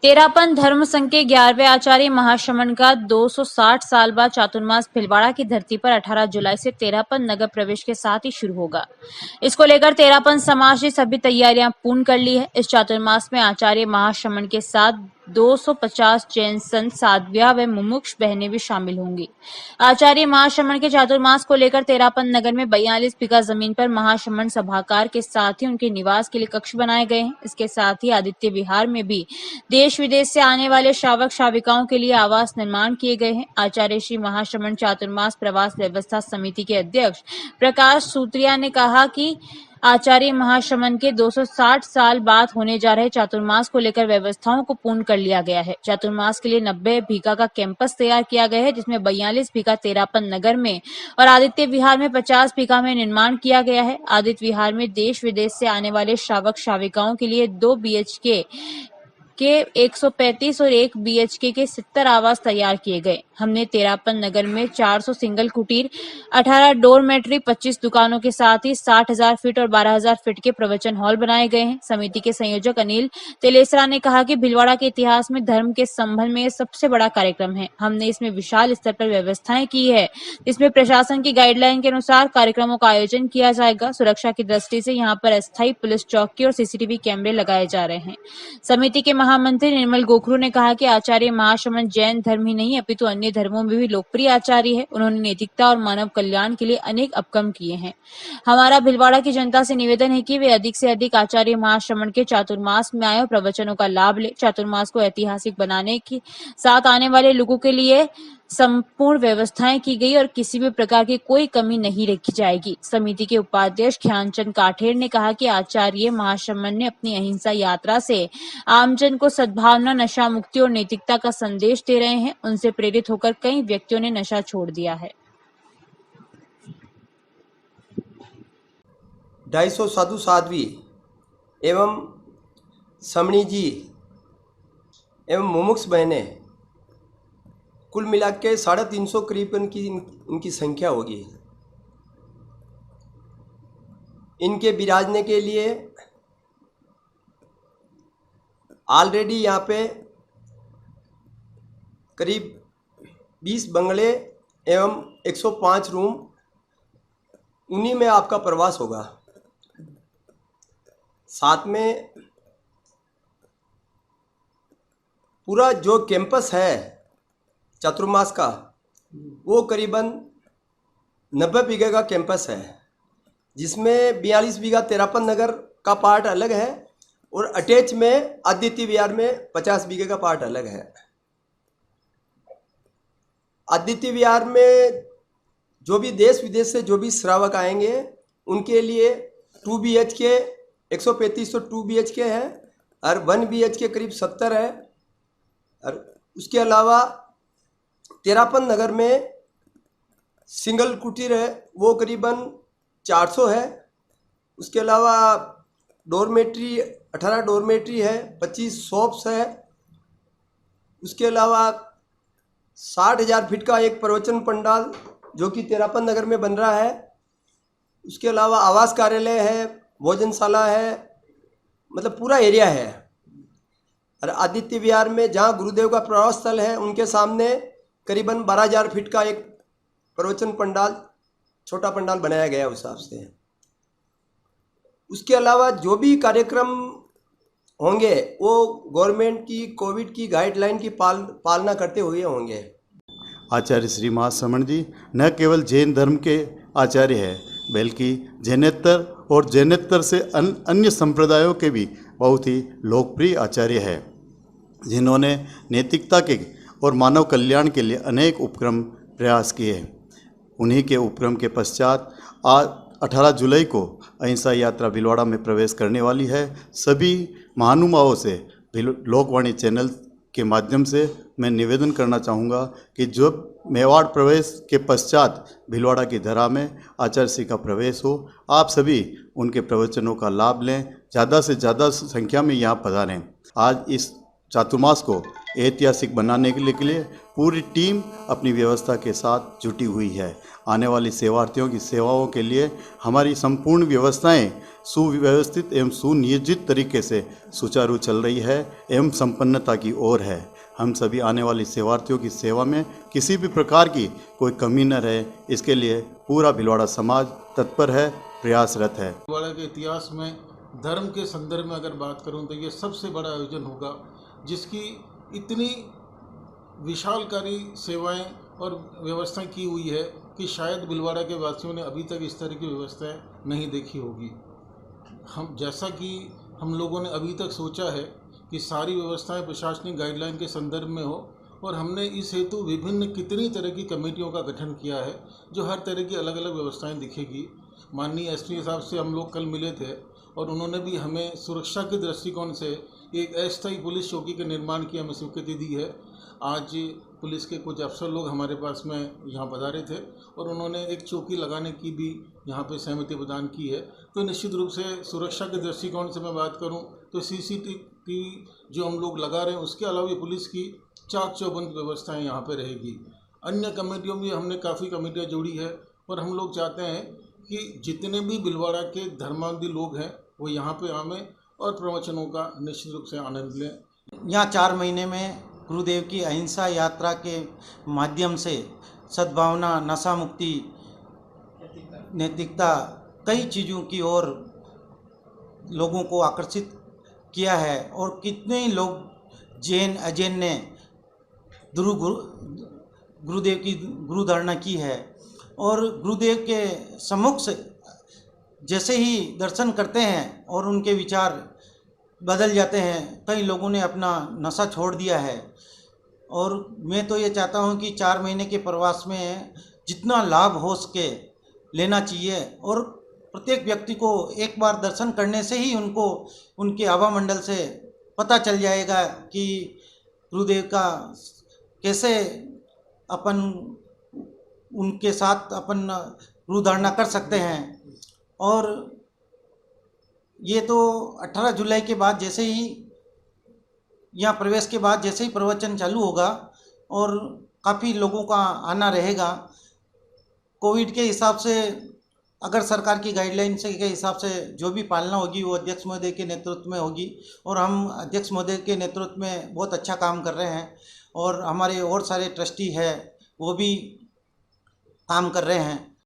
तेरापन धर्म संघ के 11वें आचार्य महाश्रमण का 260 साल बाद चातुर्मास भीलवाड़ा की धरती पर 18 जुलाई से तेरापन नगर प्रवेश के साथ ही शुरू होगा। इसको लेकर तेरापन समाज ने सभी तैयारियां पूर्ण कर ली है। इस चातुर्मास में आचार्य महाश्रमण के साथ 250 जैन संत, साध्विया व मुमुक्ष बहनें भी शामिल होंगी। आचार्य महाश्रमण के चातुर्मास को लेकर तेरापन नगर में 42 बीघा जमीन पर महाश्रमण सभागार के साथ ही उनके निवास के लिए कक्ष बनाए गए हैं। इसके साथ ही आदित्य विहार में भी देश विदेश से आने वाले श्रावक श्राविकाओं के लिए आवास निर्माण किए गए हैं। आचार्य श्री महाश्रमण चातुर्मास प्रवास व्यवस्था समिति के अध्यक्ष प्रकाश सूत्रिया ने कहा कि आचार्य महाश्रमण के 260 साल बाद होने जा रहे चातुर्मास को लेकर व्यवस्थाओं को पूर्ण कर लिया गया है। चातुर्मास के लिए 90 बीघा का कैंपस तैयार किया गया है, जिसमें 42 बीघा तेरापन नगर में और आदित्य विहार में 50 बीघा में निर्माण किया गया है। आदित्य विहार में देश विदेश से आने वाले श्रावक श्राविकाओं के लिए 2 BHK के 135 और 1 BHK के 70 आवास तैयार किए गए। हमने तेरापन नगर में 400 सिंगल कुटीर, 18 डोरमेट्री, 25 दुकानों के साथ ही 60,000 फीट और 12,000 फीट के प्रवचन हॉल बनाए गए हैं। समिति के संयोजक अनिल तेलेसरा ने कहा कि भीलवाड़ा के इतिहास में धर्म के संबंध में यह सबसे बड़ा कार्यक्रम है। हमने इसमें विशाल स्तर पर व्यवस्थाएं की है, इसमें प्रशासन की गाइडलाइन के अनुसार कार्यक्रमों का आयोजन किया जाएगा। सुरक्षा की दृष्टि से यहाँ पर अस्थायी पुलिस चौकी और CCTV कैमरे लगाए जा रहे हैं। समिति के महामंत्री निर्मल गोखरू ने कहा कि आचार्य महाश्रमण जैन धर्म ही नहीं अपितु अन्य धर्मों में भी लोकप्रिय आचार्य है। उन्होंने नैतिकता और मानव कल्याण के लिए अनेक उपक्रम किए हैं। हमारा भीलवाड़ा की जनता से निवेदन है कि वे अधिक से अधिक आचार्य महाश्रमण के चातुर्मास में आए और प्रवचनों का लाभ ले। चातुर्मास को ऐतिहासिक बनाने के साथ आने वाले लोगों के लिए संपूर्ण व्यवस्थाएं की गई और किसी भी प्रकार की कोई कमी नहीं रखी जाएगी। समिति के उपाध्यक्ष ध्यानचंद काठेर ने कहा कि आचार्य महाश्रमण ने अपनी अहिंसा यात्रा से आमजन को सद्भावना, नशा मुक्ति और नैतिकता का संदेश दे रहे हैं। उनसे प्रेरित होकर कई व्यक्तियों ने नशा छोड़ दिया है। 250 साधु साध्वी एवं समणी जी एवं मुमुक्ष बहनें, कुल मिला के 350 करीब इनकी संख्या होगी। इनके विराजने के लिए ऑलरेडी यहाँ पे करीब 20 बंगले एवं 105 रूम, उन्हीं में आपका प्रवास होगा। साथ में पूरा जो कैंपस है चातुर्मास का, वो करीबन 90 बीघे का कैंपस है, जिसमें 42 बीघा तेरापन नगर का पार्ट अलग है और अटैच में आदित्य विहार में 50 बीघे का पार्ट अलग है। आदित्य विहार में जो भी देश विदेश से जो भी श्रावक आएंगे उनके लिए 2 BHK 135 तो 2 BHK है और 1 BHK करीब 70 है। और उसके अलावा तेरापन नगर में सिंगल कुटीर है, वो करीबन 400 है। उसके अलावा डोरमेट्री 18 डोरमेट्री है, 25 शॉप्स है। उसके अलावा 60,000 फीट का एक प्रवचन पंडाल जो कि तेरापन नगर में बन रहा है। उसके अलावा आवास कार्यालय है, भोजनशाला है, मतलब पूरा एरिया है। और आदित्य विहार में जहाँ गुरुदेव का प्रवास स्थल है, उनके सामने करीबन 12,000 फीट का एक प्रवचन पंडाल, छोटा पंडाल बनाया गया उस हिसाब से। उसके अलावा जो भी कार्यक्रम होंगे वो गवर्नमेंट की कोविड की गाइडलाइन की पालना करते हुए होंगे। आचार्य श्री महाश्रमण जी न केवल जैन धर्म के आचार्य हैं, बल्कि जैनेतर और जैनेतर से अन्य संप्रदायों के भी बहुत ही लोकप्रिय आचार्य हैं, जिन्होंने नैतिकता के और मानव कल्याण के लिए अनेक उपक्रम प्रयास किए हैं। उन्हीं के उपक्रम के पश्चात आज 18 जुलाई को अहिंसा यात्रा भीलवाड़ा में प्रवेश करने वाली है। सभी महानुभावों से लोकवाणी चैनल के माध्यम से मैं निवेदन करना चाहूँगा कि जो मेवाड़ प्रवेश के पश्चात भीलवाड़ा की धरा में आचार्य श्री का प्रवेश हो, आप सभी उनके प्रवचनों का लाभ लें, ज़्यादा से ज़्यादा संख्या में यहाँ पधारें। आज इस चातुर्मास को ऐतिहासिक बनाने के लिए पूरी टीम अपनी व्यवस्था के साथ जुटी हुई है। आने वाली सेवार्थियों की सेवाओं के लिए हमारी संपूर्ण व्यवस्थाएं सुव्यवस्थित एवं सुनियोजित तरीके से सुचारू चल रही है एवं संपन्नता की ओर है। हम सभी आने वाली सेवार्थियों की सेवा में किसी भी प्रकार की कोई कमी न रहे, इसके लिए पूरा भिलवाड़ा समाज तत्पर है, प्रयासरत है। भिलवाड़ा के इतिहास में धर्म के संदर्भ में अगर बात करूं तो ये सबसे बड़ा आयोजन होगा जिसकी इतनी विशालकारी सेवाएं और व्यवस्थाएं की हुई है कि शायद भिलवाड़ा के वासियों ने अभी तक इस तरह की व्यवस्थाएं नहीं देखी होगी। हम जैसा कि हम लोगों ने अभी तक सोचा है कि सारी व्यवस्थाएं प्रशासनिक गाइडलाइन के संदर्भ में हो, और हमने इस हेतु विभिन्न कितनी तरह की कमेटियों का गठन किया है जो हर तरह की अलग अलग व्यवस्थाएं दिखेगी। माननीय एसपी साहब से हम लोग कल मिले थे और उन्होंने भी हमें सुरक्षा के दृष्टिकोण से एक अस्थायी पुलिस चौकी के निर्माण की हमें स्वीकृति दी है। आज पुलिस के कुछ अफसर लोग हमारे पास में यहाँ पधारे थे और उन्होंने एक चौकी लगाने की भी यहाँ पे सहमति प्रदान की है। तो निश्चित रूप से सुरक्षा के दृष्टिकोण से मैं बात करूँ तो सीसीटीवी जो हम लोग लगा रहे हैं उसके अलावा पुलिस की चाक चौबंद व्यवस्थाएँ यहाँ पर रहेगी। अन्य कमेटियों में हमने काफ़ी कमेटियाँ जोड़ी है और हम लोग चाहते हैं कि जितने भी भिलवाड़ा के धर्मावलंबी लोग हैं वो यहाँ पे आवें और प्रवचनों का निश्चित रूप से आनंद लें। यहाँ 4 महीने में गुरुदेव की अहिंसा यात्रा के माध्यम से सद्भावना, नशा मुक्ति, नैतिकता, कई चीज़ों की ओर लोगों को आकर्षित किया है और कितने ही लोग जैन अजैन ने गुरुदेव की गुरुधारणा की है और गुरुदेव के सम्मुख से जैसे ही दर्शन करते हैं और उनके विचार बदल जाते हैं। कई लोगों ने अपना नशा छोड़ दिया है और मैं तो ये चाहता हूँ कि 4 महीने के प्रवास में जितना लाभ हो सके लेना चाहिए और प्रत्येक व्यक्ति को एक बार दर्शन करने से ही उनको उनके आभा मंडल से पता चल जाएगा कि गुरुदेव का कैसे अपन उनके साथ अपन गुरुधारणा कर सकते हैं। और ये तो 18 जुलाई के बाद जैसे ही यहाँ प्रवेश के बाद जैसे ही प्रवचन चालू होगा और काफ़ी लोगों का आना रहेगा। कोविड के हिसाब से अगर सरकार की गाइडलाइन से के हिसाब से जो भी पालना होगी वो अध्यक्ष महोदय के नेतृत्व में होगी और हम अध्यक्ष महोदय के नेतृत्व में बहुत अच्छा काम कर रहे हैं और हमारे और सारे ट्रस्टी है वो भी काम कर रहे हैं।